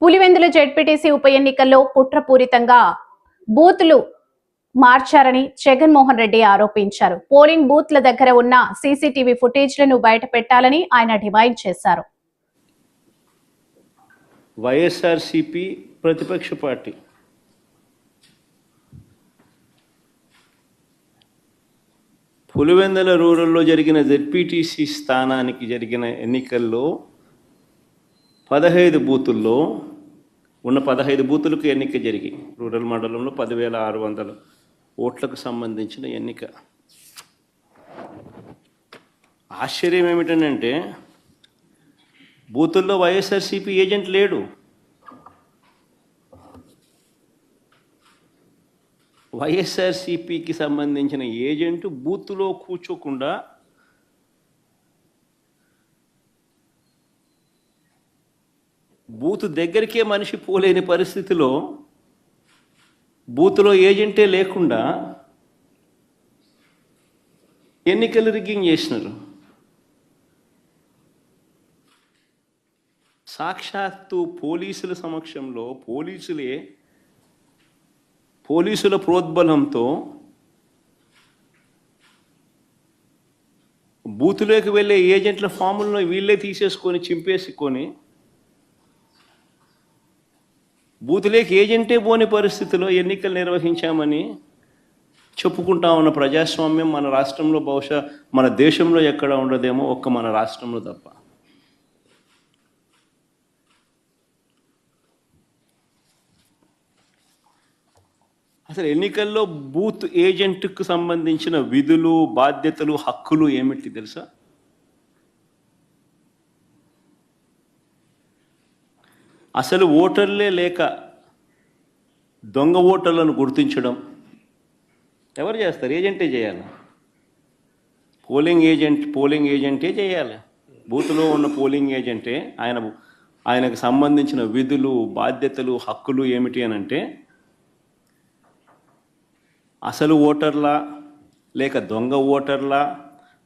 Pulivendula ZPTC ఉప ఎన్నికల్లో కుట్రపూరితంగా బూతులు మార్చారని జగన్మోహన్ రెడ్డి ఆరోపించారు. పోలింగ్ బూత్ల దగ్గర ఉన్న సీసీటీవీ ఫుటేజ్లను బయట పెట్టాలని ఆయన డిమాండ్ చేశారు. వైఎస్ఆర్సీపీ ప్రతిపక్ష పార్టీ పులివెందుల రూరల్లో జరిగిన జెడ్పీటీసీ స్థానానికి జరిగిన ఎన్నికల్లో 15 బూతుల్లో ఉన్న 15 బూతులకు ఎన్నిక జరిగి రూరల్ మండలంలో 10,600 ఓట్లకు సంబంధించిన ఎన్నిక. ఆశ్చర్యం ఏమిటంటే బూతుల్లో వైఎస్ఆర్సీపీ ఏజెంట్ లేడు. వైఎస్ఆర్సీపీకి సంబంధించిన ఏజెంటు బూత్లో కూర్చోకుండా బూత్ దగ్గరికే మనిషి పోలేని పరిస్థితిలో బూత్లో ఏజెంటే లేకుండా ఎన్నికలు రిగ్గింగ్ చేసినారు. సాక్షాత్తు పోలీసుల సమక్షంలో పోలీసుల ప్రోద్బలంతో బూతులోకి వెళ్ళే ఏజెంట్ల ఫాములను వీళ్ళే తీసేసుకొని చింపేసుకొని బూతులోకి ఏజెంటే పోని పరిస్థితిలో ఎన్నికలు నిర్వహించామని చెప్పుకుంటా ఉన్న ప్రజాస్వామ్యం మన రాష్ట్రంలో బహుశా మన దేశంలో ఎక్కడ ఉండదేమో, ఒక్క మన రాష్ట్రంలో తప్ప. అసలు ఎన్నికల్లో బూత్ ఏజెంట్కు సంబంధించిన విధులు, బాధ్యతలు, హక్కులు ఏమిటి తెలుసా? అసలు ఓటర్లే లేక దొంగ ఓటర్లను గుర్తించడం ఎవరు చేస్తారు? ఏజెంటే చేయాలి. పోలింగ్ ఏజెంటే చేయాలి. బూత్లో ఉన్న పోలింగ్ ఏజెంటే ఆయనకు సంబంధించిన విధులు, బాధ్యతలు, హక్కులు ఏమిటి అని అంటే అసలు ఓటర్లా లేక దొంగ ఓటర్లా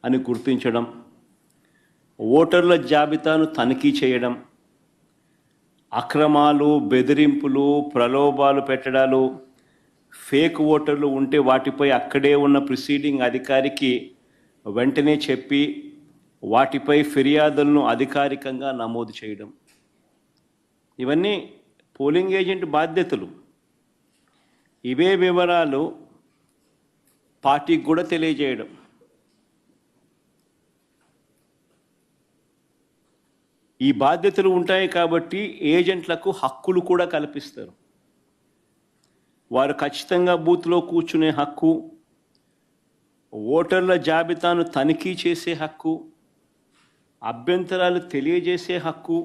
అని గుర్తించడం, ఓటర్ల జాబితాను తనిఖీ చేయడం, అక్రమాలు, బెదిరింపులు, ప్రలోభాలు పెట్టడాలు, ఫేక్ ఓటర్లు ఉంటే వాటిపై అక్కడే ఉన్న ప్రిసీడింగ్ అధికారికి వెంటనే చెప్పి వాటిపై ఫిర్యాదులను అధికారికంగా నమోదు చేయడం, ఇవన్నీ పోలింగ్ ఏజెంట్ బాధ్యతలు. ఇవే వివరాలు పార్టీకి కూడా తెలియజేయడం. ఈ బాధ్యతలు ఉంటాయి కాబట్టి ఏజెంట్లకు హక్కులు కూడా కల్పిస్తారు. వారు ఖచ్చితంగా బూత్లో కూర్చునే హక్కు, ఓటర్ల జాబితాను తనిఖీ చేసే హక్కు, అభ్యంతరాలు తెలియజేసే హక్కు,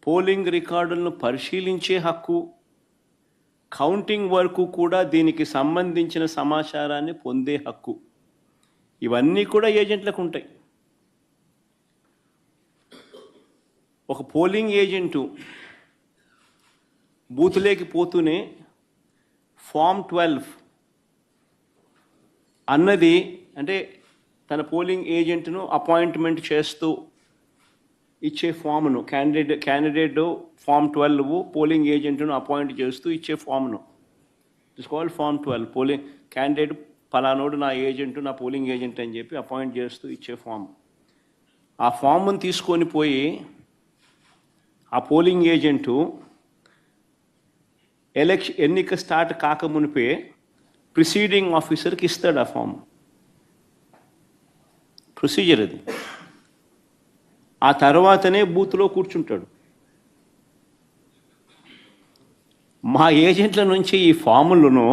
పోలింగ్ రికార్డులను పరిశీలించే హక్కు, కౌంటింగ్ వరకు కూడా దీనికి సంబంధించిన సమాచారాన్ని పొందే హక్కు, ఇవన్నీ కూడా ఏజెంట్లకు ఉంటాయి. ఒక పోలింగ్ ఏజెంటు బూత్లోకి పోతూనే ఫామ్ 12 అన్నది అంటే తన పోలింగ్ ఏజెంట్ను అపాయింట్మెంట్ చేస్తూ ఇచ్చే ఫామ్ను క్యాండిడేట్ ఫామ్ 12 పోలింగ్ ఏజెంట్ను అపాయింట్ చేస్తూ ఇచ్చే ఫామ్ను it's called form 12. Polling candidate పలానోడు నా ఏజెంటు, నా పోలింగ్ ఏజెంట్ అని చెప్పి అపాయింట్ చేస్తూ ఇచ్చే ఫామ్. ఆ ఫామ్ను తీసుకొని పోయి ఆ పోలింగ్ ఏజెంటు ఎన్నిక స్టార్ట్ కాకమునిపే ప్రిసీడింగ్ ఆఫీసర్కి ఇస్తాడు ఆ ఫామ్. ప్రొసీజర్ అది. ఆ తర్వాతనే బూత్లో కూర్చుంటాడు. మా ఏజెంట్ల నుంచి ఈ ఫాములను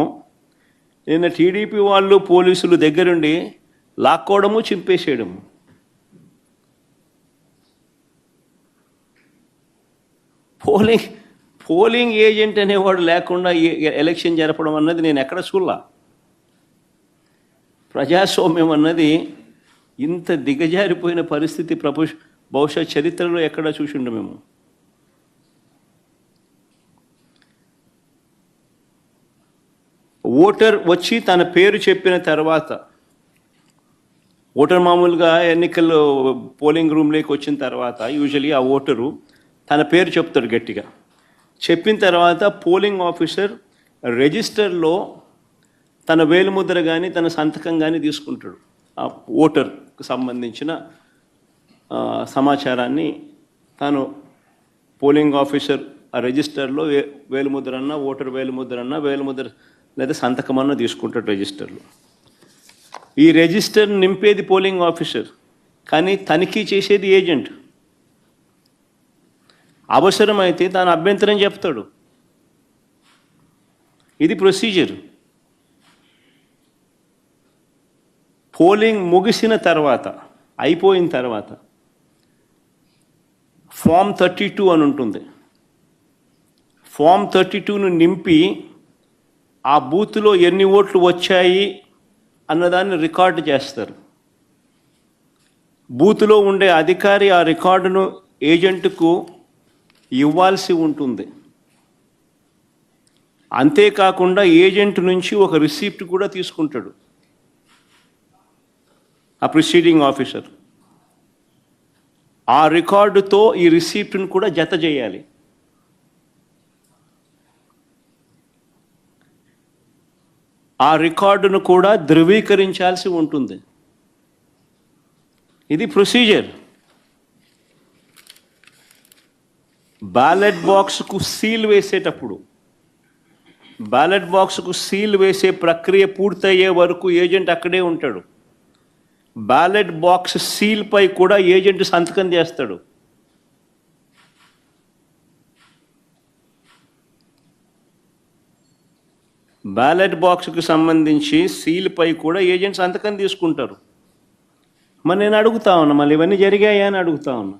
నిన్న టీడీపీ వాళ్ళు, పోలీసులు దగ్గరుండి లాక్కోవడము, చింపేసేయడము. పోలింగ్ ఏజెంట్ అనేవాడు లేకుండా ఎలక్షన్ జరపడం అన్నది నేను ఎక్కడ చూడలా. ప్రజాస్వామ్యం అన్నది ఇంత దిగజారిపోయిన పరిస్థితి బహుశా చరిత్రలో ఎక్కడ చూసిండు మేము. ఓటర్ వచ్చి తన పేరు చెప్పిన తర్వాత, ఓటర్ మామూలుగా ఎన్నికల్లో పోలింగ్ రూమ్లోకి వచ్చిన తర్వాత యూజువలీ ఆ ఓటరు తన పేరు చెప్తాడు గట్టిగా. చెప్పిన తర్వాత పోలింగ్ ఆఫీసర్ రిజిస్టర్లో తన వేలిముద్ర కానీ తన సంతకం కానీ తీసుకుంటాడు. ఆ ఓటర్కు సంబంధించిన సమాచారాన్ని తాను పోలింగ్ ఆఫీసర్ ఆ రిజిస్టర్లో వేలిముద్ర అన్నా ఓటర్ వేలిముద్ర లేదా సంతకం అన్నా తీసుకుంటాడు రిజిస్టర్లో. ఈ రిజిస్టర్ నింపేది పోలింగ్ ఆఫీసర్, కానీ తనిఖీ చేసేది ఏజెంట్. అవసరమైతే తాను అభ్యంతరం చెప్తాడు. ఇది ప్రొసీజర్. పోలింగ్ ముగిసిన తర్వాత, అయిపోయిన తర్వాత ఫామ్ 32 అని ఉంటుంది. ఫామ్ 32ను నింపి ఆ బూత్లో ఎన్ని ఓట్లు వచ్చాయి అన్నదాన్ని రికార్డు చేస్తారు. బూత్లో ఉండే అధికారి ఆ రికార్డును ఏజెంట్కు ఇవ్వాల్సి ఉంటుంది. అంతేకాకుండా ఏజెంట్ నుంచి ఒక రిసీప్ట్ కూడా తీసుకుంటాడు ఆ ప్రిసీడింగ్ ఆఫీసర్. ఆ రికార్డుతో ఈ రిసీప్ట్ను కూడా జత చేయాలి. ఆ రికార్డును కూడా ధృవీకరించాల్సి ఉంటుంది. ఇది ప్రొసీజర్. బ్యాలెట్ బాక్స్కు సీల్ వేసేటప్పుడు, బ్యాలెట్ బాక్స్కు సీల్ వేసే ప్రక్రియ పూర్తయ్యే వరకు ఏజెంట్ అక్కడే ఉంటాడు. బ్యాలెట్ బాక్స్ సీల్పై కూడా ఏజెంట్ సంతకం చేస్తాడు. బ్యాలెట్ బాక్స్కు సంబంధించి సీల్పై కూడా ఏజెంట్ సంతకం తీసుకుంటారు. మరి నేను అడుగుతా ఉన్నా, మళ్ళీ ఇవన్నీ జరిగాయా అని అడుగుతా ఉన్నా.